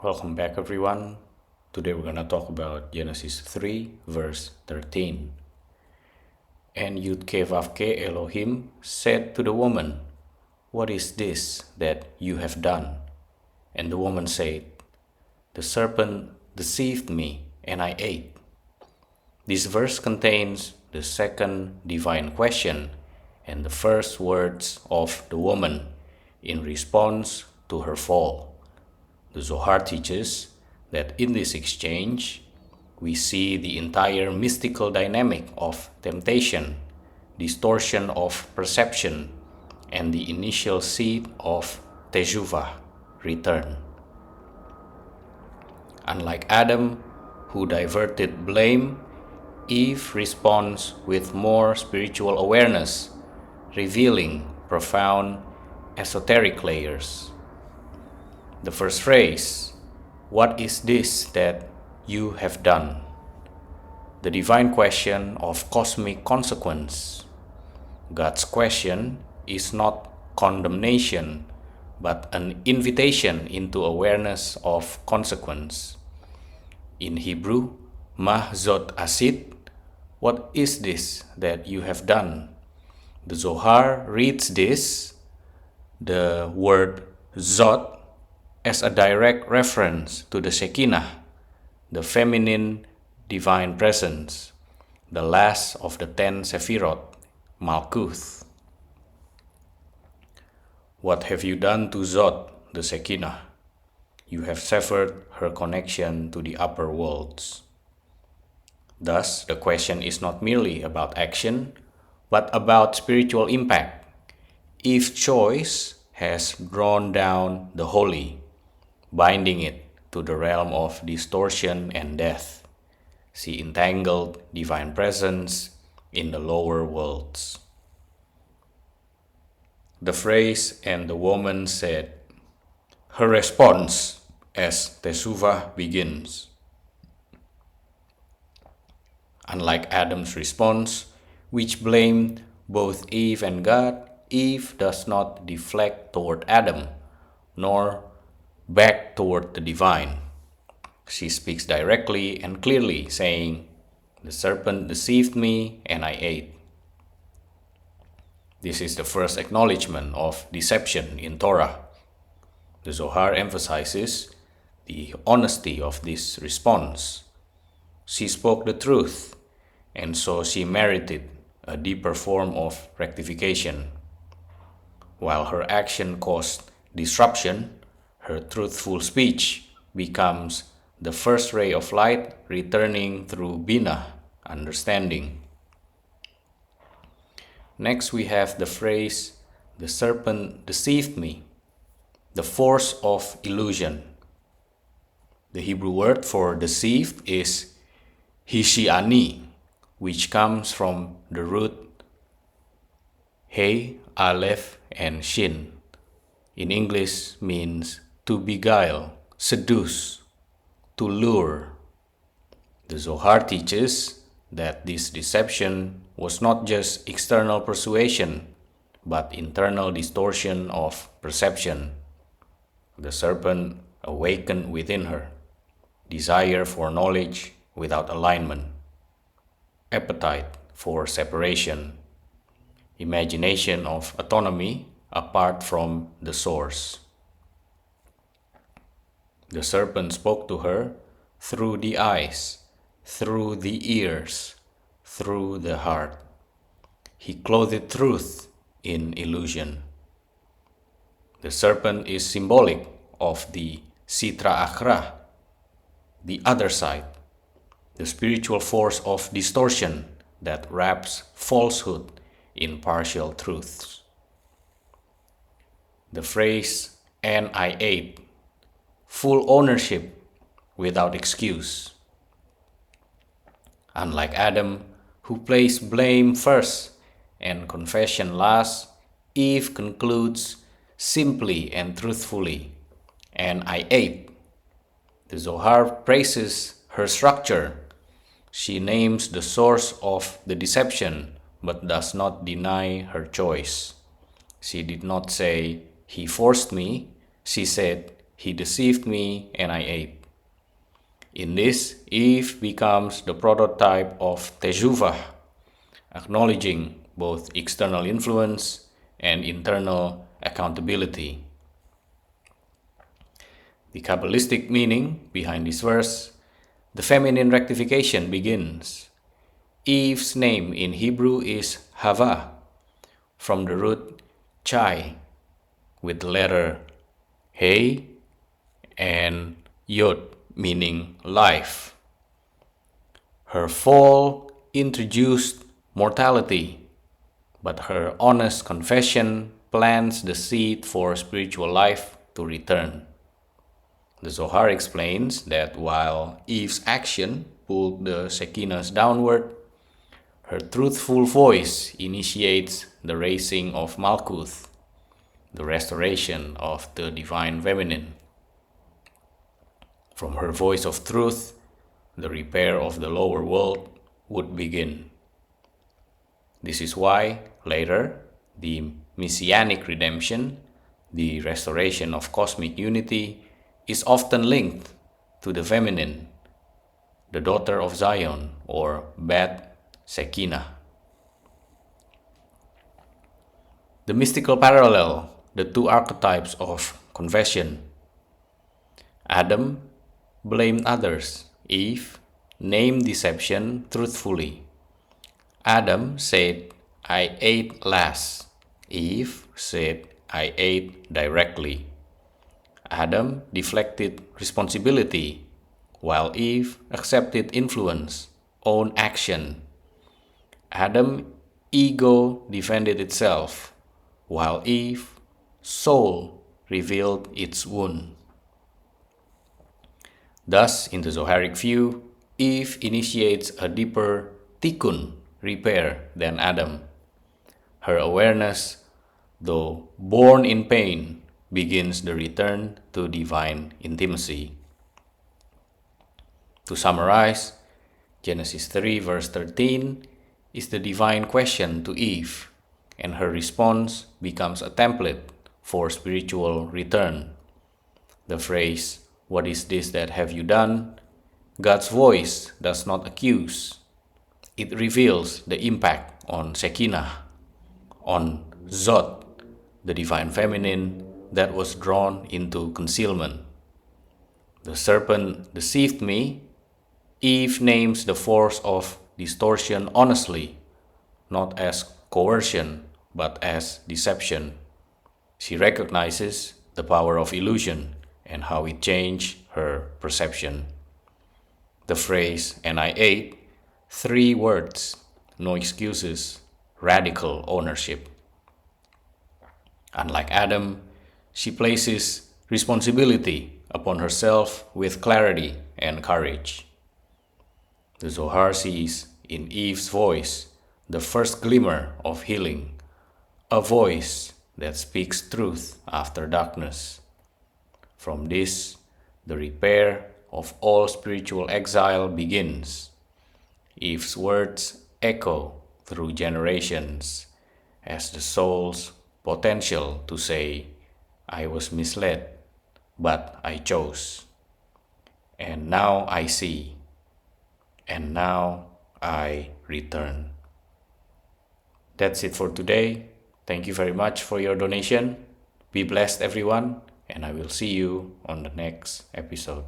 Welcome back, everyone. Today we're going to talk about Genesis 3, verse 13. And YHVH Elohim said to the woman, "What is this that you have done?" And the woman said, "The serpent deceived me, and I ate." This verse contains the second divine question and the first words of the woman in response to her fall. The Zohar teaches that in this exchange, we see the entire mystical dynamic of temptation, distortion of perception, and the initial seed of teshuvah, return. Unlike Adam, who diverted blame, Eve responds with more spiritual awareness, revealing profound esoteric layers. The first phrase, "What is this that you have done?" The divine question of cosmic consequence. God's question is not condemnation, but an invitation into awareness of consequence. In Hebrew, "Mah zot asit," "What is this that you have done?" The Zohar reads this, the word zot, as a direct reference to the Shekinah, the feminine divine presence, the last of the 10 Sephirot, Malkuth. What have you done to Zot, the Shekinah? You have severed her connection to the upper worlds. Thus, the question is not merely about action, but about spiritual impact. Eve's choice has drawn down the holy, binding it to the realm of distortion and death. She entangled divine presence in the lower worlds. The phrase "and the woman said," her response as teshuvah begins. Unlike Adam's response, which blamed both Eve and God, Eve does not deflect toward Adam, nor back toward the divine. She speaks directly and clearly, saying, "The serpent deceived me, and I ate." This is the first acknowledgement of deception in Torah. The Zohar emphasizes the honesty of this response. She spoke the truth, and so she merited a deeper form of rectification. While her action caused disruption, her truthful speech becomes the first ray of light returning through Bina, understanding. Next, we have the phrase, "The serpent deceived me," the force of illusion. The Hebrew word for deceived is hishiani, which comes from the root he, aleph, and shin. In English means to beguile, seduce, to lure. The Zohar teaches that this deception was not just external persuasion, but internal distortion of perception. The serpent awakened within her desire for knowledge without alignment, appetite for separation, imagination of autonomy apart from the source. The serpent spoke to her through the eyes, through the ears, through the heart. He clothed truth in illusion. The serpent is symbolic of the Sitra Akhra, the other side, the spiritual force of distortion that wraps falsehood in partial truths. The phrase, "and I ate," full ownership without excuse. Unlike Adam, who placed blame first and confession last, Eve concludes simply and truthfully, "and I ate." The Zohar praises her structure. She names the source of the deception, but does not deny her choice. She did not say, "He forced me." She said, He deceived me and I ate. In this, Eve becomes the prototype of teshuvah, acknowledging both external influence and internal accountability. The Kabbalistic meaning behind this verse, the feminine rectification begins. Eve's name in Hebrew is Hava, from the root chai, with the letter He and Yod, meaning life. Her fall introduced mortality, but her honest confession plants the seed for spiritual life to return. The Zohar explains that while Eve's action pulled the Shekinah downward, her truthful voice initiates the raising of Malkuth, the restoration of the divine feminine. From her voice of truth, the repair of the lower world would begin. This is why, later, the messianic redemption, the restoration of cosmic unity, is often linked to the feminine, the daughter of Zion, or Bat Shekinah. The mystical parallel, the two archetypes of confession. Adam blamed others. Eve named deception truthfully. Adam said, I ate last. Eve said, I ate directly. Adam deflected responsibility, while Eve accepted influence, own action. Adam's ego defended itself, while Eve's soul revealed its wound. Thus, in the Zoharic view, Eve initiates a deeper tikkun, repair, than Adam. Her awareness, though born in pain, begins the return to divine intimacy. To summarize, Genesis 3 verse 13 is the divine question to Eve, and her response becomes a template for spiritual return. The phrase, "What is this that have you done?" God's voice does not accuse. It reveals the impact on Shekinah, on Zod, the divine feminine that was drawn into concealment. The serpent deceived me. Eve names the force of distortion honestly, not as coercion, but as deception. She recognizes the power of illusion and how it changed her perception. The phrase, "and I ate," 3 words, no excuses, radical ownership. Unlike Adam, she places responsibility upon herself with clarity and courage. The Zohar sees in Eve's voice the first glimmer of healing, a voice that speaks truth after darkness. From this, the repair of all spiritual exile begins. Eve's words echo through generations as the soul's potential to say, "I was misled, but I chose. And now I see. And now I return." That's it for today. Thank you very much for your donation. Be blessed, everyone, and I will see you on the next episode.